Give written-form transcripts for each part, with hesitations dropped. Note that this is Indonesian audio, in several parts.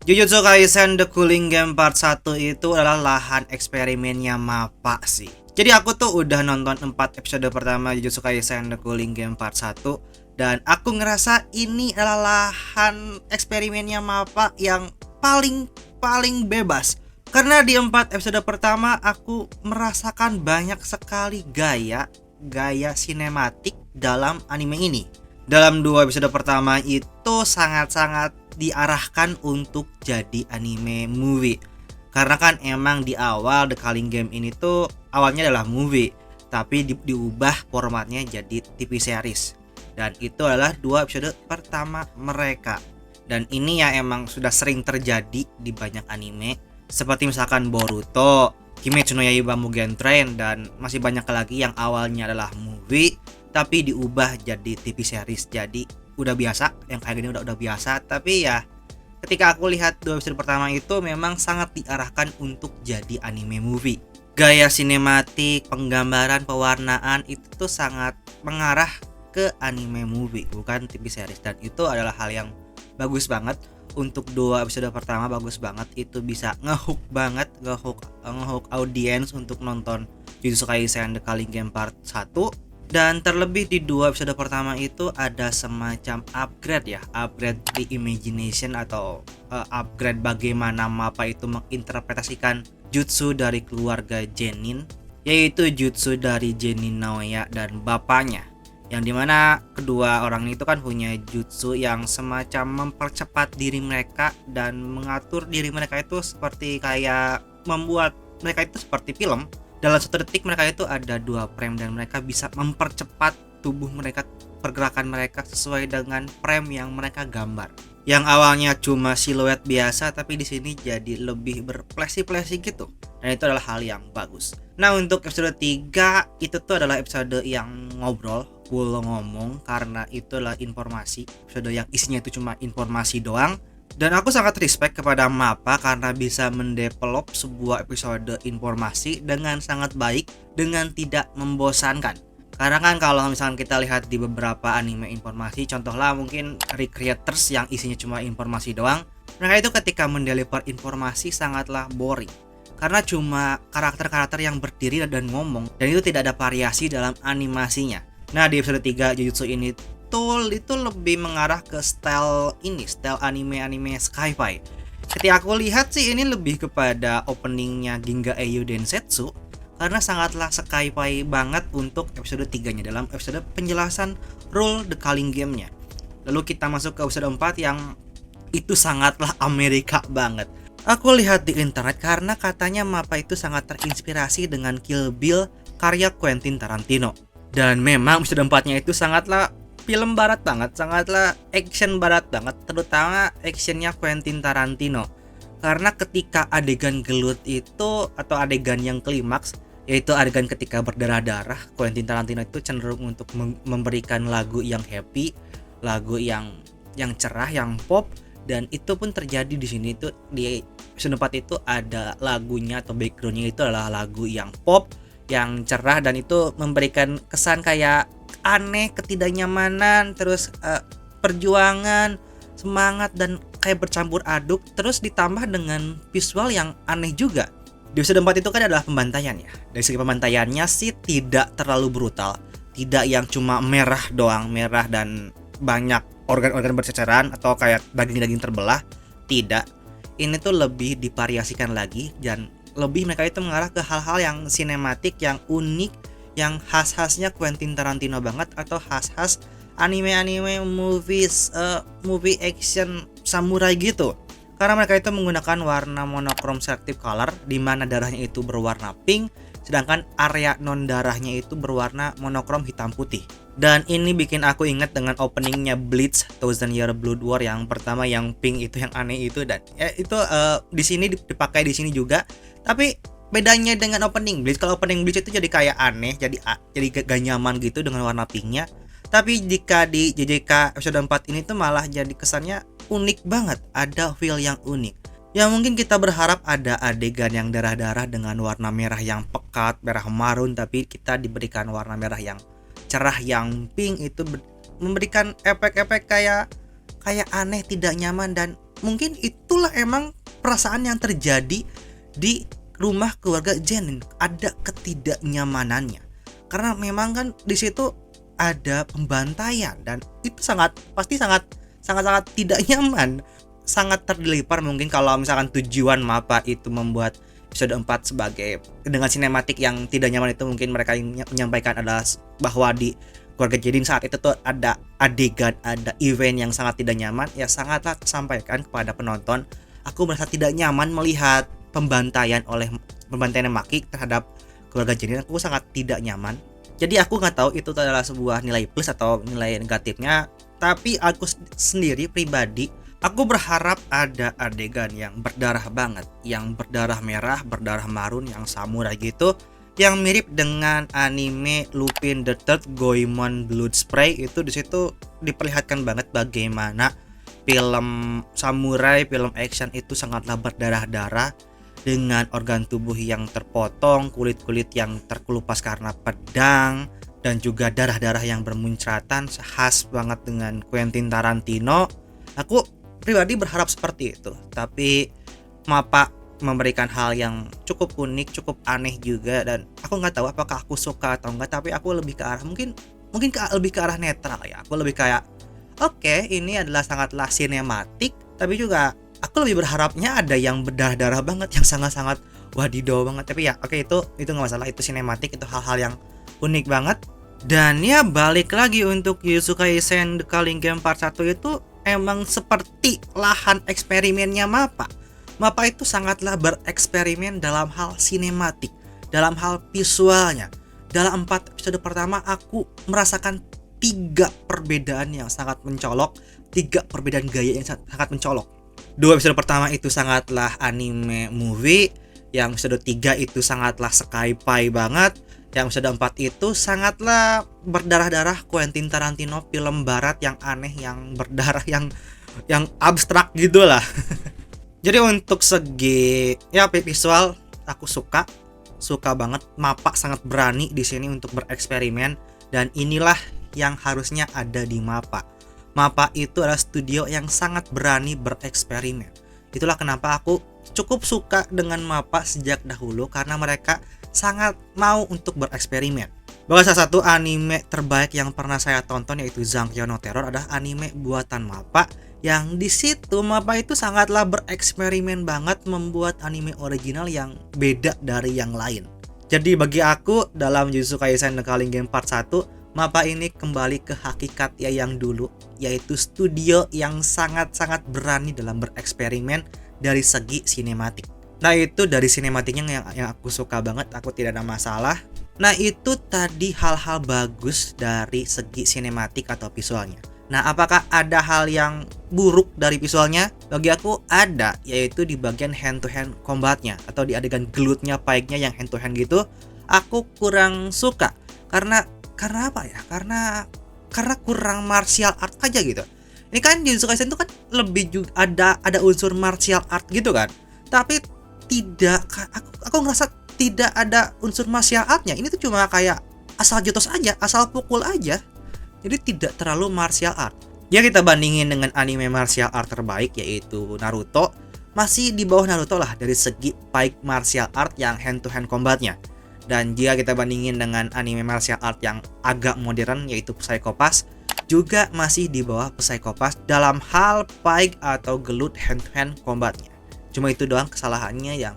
Jujutsu Kaisen The Cooling Game Part 1 itu adalah lahan eksperimennya MAPPA sih. Jadi aku tuh udah nonton 4 episode pertama Jujutsu Kaisen The Cooling Game Part 1 dan aku ngerasa ini adalah lahan eksperimennya MAPPA yang paling paling bebas. Karena di 4 episode pertama aku merasakan banyak sekali gaya sinematik dalam anime ini. Dalam 2 episode pertama itu sangat-sangat diarahkan untuk jadi anime movie. Karena kan emang di awal The Calling Game ini tuh awalnya adalah movie, tapi diubah formatnya jadi TV series. Dan itu adalah 2 episode pertama mereka. Dan ini ya emang sudah sering terjadi di banyak anime, seperti misalkan Boruto, Kimetsu no Yaiba Mugen Train, dan masih banyak lagi yang awalnya adalah movie tapi diubah jadi TV series. Jadi udah biasa, yang kayak gini udah biasa. Tapi ya ketika aku lihat 2 episode pertama itu memang sangat diarahkan untuk jadi anime movie. Gaya sinematik, penggambaran, pewarnaan itu tuh sangat mengarah ke anime movie, bukan TV series. Dan itu adalah hal yang bagus banget. Untuk 2 episode pertama bagus banget, itu bisa ngehook banget, ngehook audiens untuk nonton Jujutsu Kaisen The Calling Game Part 1. Dan terlebih di 2 episode pertama itu ada semacam upgrade ya, upgrade reimagination atau upgrade bagaimana MAPPA itu menginterpretasikan jutsu dari keluarga Genin, yaitu jutsu dari Genin Naoya dan bapaknya, yang dimana kedua orang itu kan punya jutsu yang semacam mempercepat diri mereka dan mengatur diri mereka itu seperti kayak membuat mereka itu seperti film. Dalam 1 detik mereka itu ada 2 frame dan mereka bisa mempercepat tubuh mereka, pergerakan mereka sesuai dengan frame yang mereka gambar. Yang awalnya cuma siluet biasa tapi di sini jadi lebih berplesi-plesi gitu. Dan itu adalah hal yang bagus. Nah, untuk episode 3 itu tuh adalah episode yang ngobrol, full ngomong, karena itu adalah informasi. Episode yang isinya itu cuma informasi doang. Dan aku sangat respect kepada MAPPA karena bisa mendevelop sebuah episode informasi dengan sangat baik, dengan tidak membosankan. Karena kan kalau misalkan kita lihat di beberapa anime informasi, contohlah mungkin Recreators yang isinya cuma informasi doang, mereka itu ketika mendeliver informasi sangatlah boring. Karena cuma karakter-karakter yang berdiri dan ngomong, dan itu tidak ada variasi dalam animasinya. Nah, di episode 3 Jujutsu ini itu lebih mengarah ke style anime sci-fi. Ketika aku lihat sih ini lebih kepada openingnya Ginga Eiyu Densetsu, karena sangatlah sci-fi banget untuk episode 3-nya dalam episode penjelasan rule The Calling Game-nya. Lalu kita masuk ke episode 4 yang itu sangatlah Amerika banget. Aku lihat di internet karena katanya MAPPA itu sangat terinspirasi dengan Kill Bill karya Quentin Tarantino. Dan memang episode 4-nya itu sangatlah film barat banget, sangatlah action barat banget, terutama actionnya Quentin Tarantino. Karena ketika adegan gelut itu atau adegan yang klimaks, yaitu adegan ketika berdarah-darah, Quentin Tarantino itu cenderung untuk memberikan lagu yang happy, lagu yang cerah, yang pop, dan itu pun terjadi di sini. Itu di episode 4 itu ada lagunya atau backgroundnya itu adalah lagu yang pop, yang cerah, dan itu memberikan kesan kayak aneh, ketidaknyamanan, terus perjuangan, semangat, dan kayak bercampur aduk, terus ditambah dengan visual yang aneh juga. Di episode 4 itu kan adalah pembantaian ya. Dari segi pembantaiannya sih tidak terlalu brutal, tidak yang cuma merah doang, merah dan banyak organ-organ berceceran atau kayak daging-daging terbelah. Tidak, ini tuh lebih divariasikan lagi dan lebih mereka itu mengarah ke hal-hal yang sinematik, yang unik, yang khas-khasnya Quentin Tarantino banget, atau khas-khas anime-anime movie action samurai gitu. Karena mereka itu menggunakan warna monokrom selective color, di mana darahnya itu berwarna pink, sedangkan area non darahnya itu berwarna monokrom hitam putih. Dan ini bikin aku ingat dengan openingnya Bleach Thousand Year Blood War yang pertama, yang pink itu, yang aneh itu. Dan ya itu di sini dipakai di sini juga. Tapi bedanya dengan opening Bleach, kalau opening Bleach itu jadi kayak aneh, jadi gak nyaman gitu dengan warna pinknya. Tapi jika di JJK episode 4 ini tuh malah jadi kesannya unik banget, ada feel yang unik. Ya mungkin kita berharap ada adegan yang darah-darah dengan warna merah yang pekat, merah marun, tapi kita diberikan warna merah yang cerah, yang pink, itu memberikan efek-efek kayak aneh, tidak nyaman, dan mungkin itulah emang perasaan yang terjadi di rumah keluarga Jen. Ada ketidaknyamanannya karena memang kan di situ ada pembantaian dan itu pasti sangat tidak nyaman, sangat terdelipar. Mungkin kalau misalkan tujuan MAPPA itu membuat episode 4 sebagai dengan sinematik yang tidak nyaman, itu mungkin mereka menyampaikan adalah bahwa di keluarga Jedin saat itu tuh ada adegan, ada event yang sangat tidak nyaman, ya sangatlah tersampaikan kepada penonton. Aku merasa tidak nyaman melihat pembantaian Maki terhadap keluarga Jedin. Aku sangat tidak nyaman. Jadi aku nggak tahu itu adalah sebuah nilai plus atau nilai negatifnya. Tapi aku sendiri pribadi, aku berharap ada adegan yang berdarah banget, yang berdarah merah, berdarah marun, yang samurai gitu, yang mirip dengan anime Lupin the Third Goemon Blood Spray. Itu di situ diperlihatkan banget bagaimana film samurai, film action itu sangatlah berdarah-darah dengan organ tubuh yang terpotong, kulit-kulit yang terkelupas karena pedang, dan juga darah-darah yang bermuncratan, khas banget dengan Quentin Tarantino. Aku pribadi berharap seperti itu, tapi MAPPA memberikan hal yang cukup unik, cukup aneh juga, dan aku nggak tahu apakah aku suka atau enggak. Tapi aku lebih ke arah mungkin lebih ke arah netral ya. Aku lebih kayak oke, ini adalah sangatlah sinematik, tapi juga aku lebih berharapnya ada yang berdarah-darah banget, yang sangat-sangat wadidaw banget. Tapi ya oke, itu nggak masalah, itu sinematik, itu hal-hal yang unik banget. Dan ya balik lagi untuk Jujutsu Kaisen The Culling Game Part 1 itu emang seperti lahan eksperimennya MAPPA. MAPPA itu sangatlah bereksperimen dalam hal sinematik, dalam hal visualnya. Dalam 4 episode pertama aku merasakan 3 perbedaan yang sangat mencolok, 3 perbedaan gaya yang sangat mencolok. 2 episode pertama itu sangatlah anime movie, yang episode 3 itu sangatlah sci-fi banget, yang episode 4 itu sangatlah berdarah-darah Quentin Tarantino, film barat yang aneh, yang berdarah, yang abstrak gitu lah. Jadi untuk segi ya visual aku suka banget. MAPPA sangat berani di sini untuk bereksperimen, dan inilah yang harusnya ada di MAPPA. MAPPA itu adalah studio yang sangat berani bereksperimen. Itulah kenapa aku cukup suka dengan MAPPA sejak dahulu, karena mereka sangat mau untuk bereksperimen. Bahkan salah satu anime terbaik yang pernah saya tonton yaitu Zankyou no Terror adalah anime buatan MAPPA, yang di situ MAPPA itu sangatlah bereksperimen banget membuat anime original yang beda dari yang lain. Jadi bagi aku dalam Jujutsu Kaisen The Culling Game Part 1, MAPPA ini kembali ke hakikat ya yang dulu, yaitu studio yang sangat-sangat berani dalam bereksperimen dari segi sinematik. Nah itu dari sinematiknya yang aku suka banget, aku tidak ada masalah. Nah itu tadi hal-hal bagus dari segi sinematik atau visualnya. Nah apakah ada hal yang buruk dari visualnya? Bagi aku ada, yaitu di bagian hand to hand combatnya atau di adegan gelutnya Paiknya yang hand to hand gitu. Aku kurang suka karena apa ya? Karena kurang martial art aja gitu. Ini kan Jujutsu Kaisen itu kan lebih juga ada unsur martial art gitu kan. Tapi tidak, aku ngerasa tidak ada unsur martial artnya. Ini tuh cuma kayak asal jotos aja, asal pukul aja. Jadi tidak terlalu martial art. Ya kita bandingin dengan anime martial art terbaik yaitu Naruto, masih di bawah Naruto lah dari segi baik martial art yang hand to hand combatnya. Dan jika kita bandingin dengan anime martial art yang agak modern yaitu Psycho Pass, juga masih di bawah Psycho Pass dalam hal fight atau gelut hand to hand combatnya. Cuma itu doang kesalahannya, yang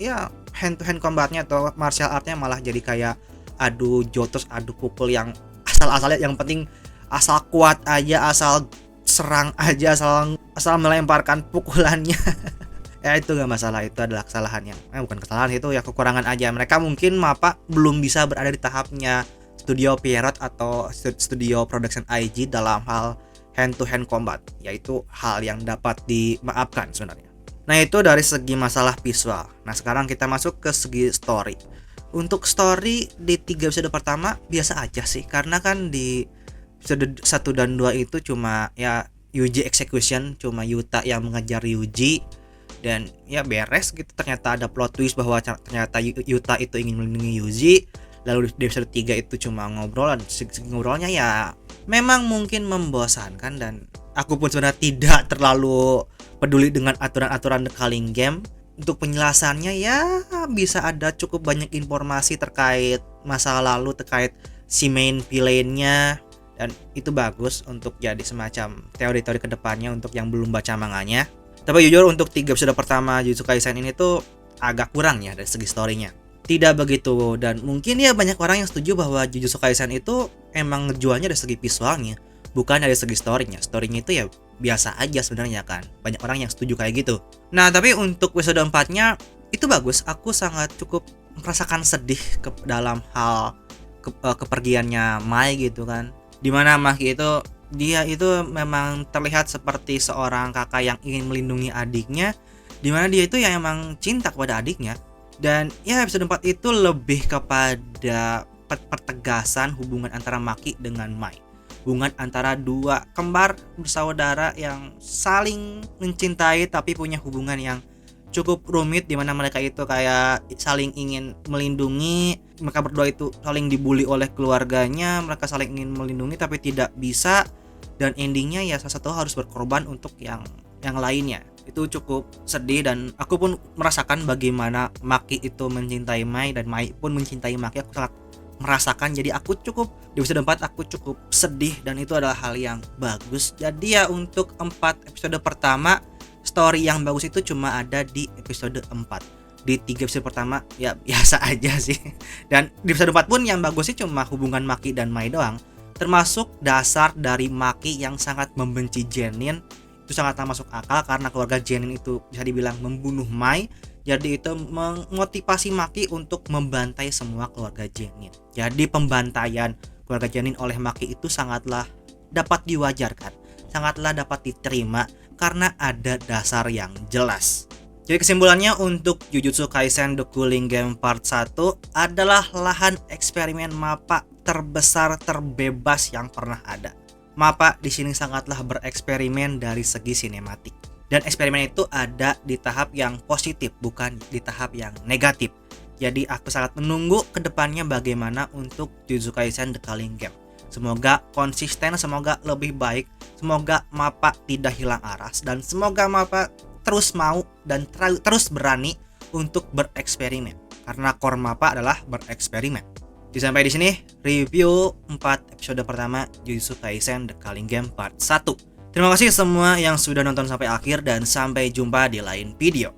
ya hand to hand combatnya atau martial artnya malah jadi kayak adu jotos, adu pukul yang asal-asalnya, yang penting asal kuat aja, asal serang aja, asal melemparkan pukulannya. Ya itu gak masalah, itu adalah kesalahan yang bukan kesalahan, itu ya kekurangan aja. Mereka mungkin MAPPA belum bisa berada di tahapnya studio Pierrot atau studio production IG dalam hal hand to hand combat, yaitu hal yang dapat dimaafkan sebenarnya. Nah itu dari segi masalah visual. Nah sekarang kita masuk ke segi story. Untuk story di 3 episode pertama biasa aja sih, karena kan di episode 1 dan 2 itu cuma ya Yuji execution, cuma Yuta yang mengejar Yuji, dan ya beres gitu. Ternyata ada plot twist bahwa ternyata Yuta itu ingin melindungi Yuji. Lalu di episode 3 itu cuma ngobrol, dan ngobrolnya ya memang mungkin membosankan, dan aku pun sebenarnya tidak terlalu peduli dengan aturan-aturan The Culling Game. Untuk penjelasannya ya bisa ada cukup banyak informasi terkait masa lalu, terkait si main villain-nya, dan itu bagus untuk jadi semacam teori-teori kedepannya untuk yang belum baca manganya. Tapi jujur untuk 3 episode pertama Jujutsu Kaisen ini tuh agak kurang ya dari segi story-nya. Tidak begitu, dan mungkin ya banyak orang yang setuju bahwa Jujutsu Kaisen itu emang ngejualnya dari segi visualnya, bukan dari segi story-nya. Story-nya itu ya biasa aja sebenarnya kan. Banyak orang yang setuju kayak gitu. Nah, tapi untuk episode 4-nya itu bagus. Aku sangat cukup merasakan sedih dalam hal kepergiannya Mai gitu kan. Dimana Maki itu dia itu memang terlihat seperti seorang kakak yang ingin melindungi adiknya, dimana dia itu ya emang cinta kepada adiknya. Dan ya episode 4 itu lebih kepada pertegasan hubungan antara Maki dengan Mai. Hubungan antara dua kembar bersaudara yang saling mencintai tapi punya hubungan yang cukup rumit, di mana mereka itu kayak saling ingin melindungi. Mereka berdua itu saling dibully oleh keluarganya, mereka saling ingin melindungi tapi tidak bisa, dan endingnya ya salah satu harus berkorban untuk yang lainnya. Itu cukup sedih, dan aku pun merasakan bagaimana Maki itu mencintai Mai dan Mai pun mencintai Maki. Aku sangat merasakan, jadi aku cukup di episode 4 aku cukup sedih, dan itu adalah hal yang bagus. Jadi ya untuk 4 episode pertama story yang bagus itu cuma ada di episode 4. Di 3 episode pertama ya biasa aja sih. Dan di episode 4 pun yang bagus sih cuma hubungan Maki dan Mai doang. Termasuk dasar dari Maki yang sangat membenci Jenin. Itu sangatlah masuk akal karena keluarga Jenin itu bisa dibilang membunuh Mai. Jadi itu memotivasi Maki untuk membantai semua keluarga Jenin. Jadi pembantaian keluarga Jenin oleh Maki itu sangatlah dapat diwajarkan, sangatlah dapat diterima karena ada dasar yang jelas. Jadi kesimpulannya untuk Jujutsu Kaisen The Cooling Game Part 1 adalah lahan eksperimen MAPPA terbesar terbebas yang pernah ada. MAPPA di sini sangatlah bereksperimen dari segi sinematik. Dan eksperimen itu ada di tahap yang positif, bukan di tahap yang negatif. Jadi aku sangat menunggu kedepannya bagaimana untuk Jujutsu Kaisen The Culling Game. Semoga konsisten, semoga lebih baik, semoga MAPPA tidak hilang aras, dan semoga MAPPA terus mau dan terus berani untuk bereksperimen. Karena core MAPPA adalah bereksperimen. Jadi sampai di sini review 4 episode pertama Jujutsu Kaisen The Culling Game Part 1. Terima kasih semua yang sudah nonton sampai akhir, dan sampai jumpa di lain video.